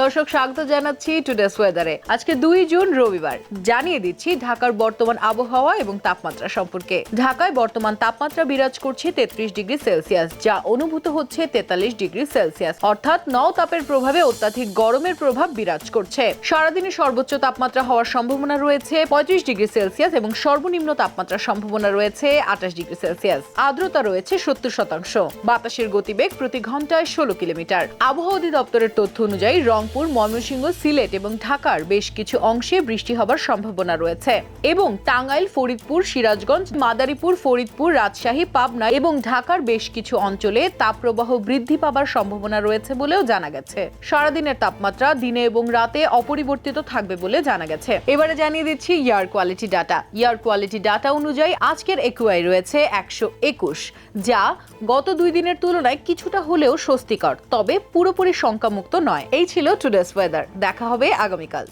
দর্শক স্বাগত জানাচ্ছি টুডেস ওয়েদারে। আজকে 2 জুন রবিবার। জানিয়ে দিচ্ছি ঢাকার বর্তমান আবহাওয়া এবং তাপমাত্রা সম্পর্কে। ঢাকায় বর্তমান তাপমাত্রা বিরাজ করছে 33 ডিগ্রি সেলসিয়াস, যা অনুভূত হচ্ছে 43 ডিগ্রি সেলসিয়াস, অর্থাৎ নওতাপের প্রভাবে অত্যাধিক গরমের প্রভাব বিরাজ করছে। সারাদিনে সর্বোচ্চ তাপমাত্রা হওয়ার সম্ভাবনা রয়েছে 35 ডিগ্রি সেলসিয়াস এবং সর্বনিম্ন তাপমাত্রার সম্ভাবনা রয়েছে 28 ডিগ্রি সেলসিয়াস। আর্দ্রতা রয়েছে 70%। বাতাসের গতিবেগ প্রতি ঘন্টায় 16 কিলোমিটার। আবহাওয়া অধিদপ্তরের তথ্য অনুযায়ী রংপুর, ময়মনসিংহ, সিলেট এবং ঢাকার বেশ কিছু অংশে বৃষ্টি হবার সম্ভাবনা রয়েছে এবং টাঙ্গাইল, ফরিদপুর, সিরাজগঞ্জ, মাদারীপুর, ফরিদপুর, রাজশাহী, পাবনা এবং ঢাকার বেশ কিছু অঞ্চলে তাপপ্রবাহ বৃদ্ধি পাবার সম্ভাবনা রয়েছে বলেও জানা গেছে। সারাদিনের তাপমাত্রা দিনে এবং রাতে অপরিবর্তিত থাকবে বলে জানা গেছে। এবারে জানিয়ে দিচ্ছি air quality data. Air quality data অনুযায়ী আজকের একিউআই রয়েছে 121, যা গত 2 দিনের তুলনায় কিছুটা হলেও স্বস্তিকর, তবে পুরোপুরি শঙ্কামুক্ত নয়। এই ছিল টুডেস ওয়েদার। দেখা হবে আগামীকাল।